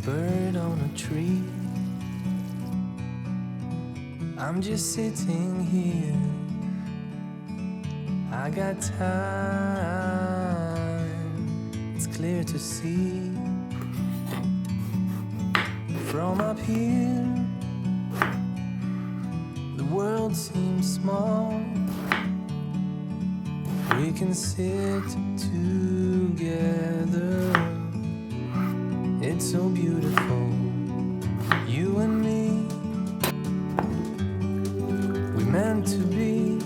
bird on a tree. I'm just sitting here. I got time, it's clear to see. From up here, the world seems small. We can sit together. It's so beautiful, you and me. We meant to be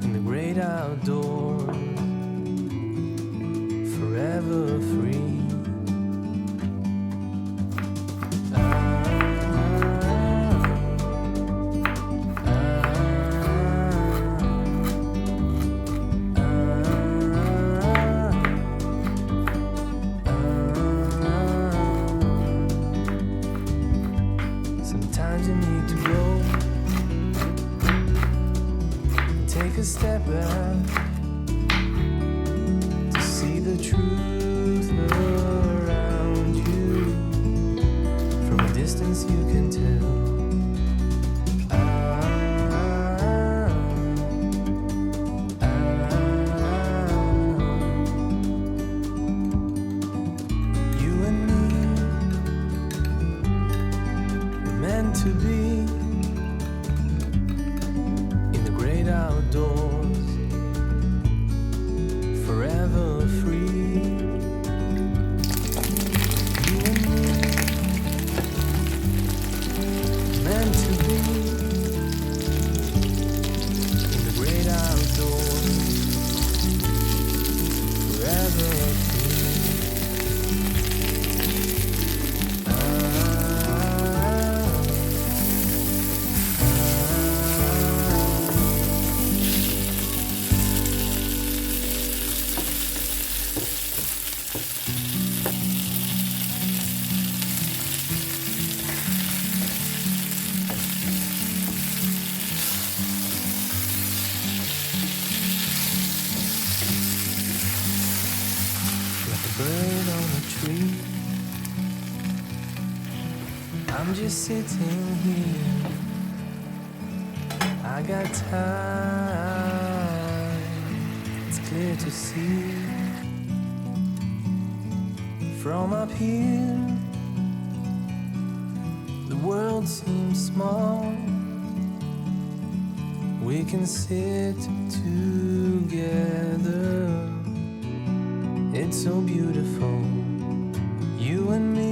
in the great outdoors, forever free. Sometimes you need to go, take a step back to see the truth around you. From a distance you can tell. You and me, we're meant to be in the great outdoors, forever free. You and me, meant to be in the great outdoors, forever free. Like a bird on a tree, I'm just sitting here. I got time, it's clear to see. From up here, the world seems small. We can sit together. It's so beautiful, you and me.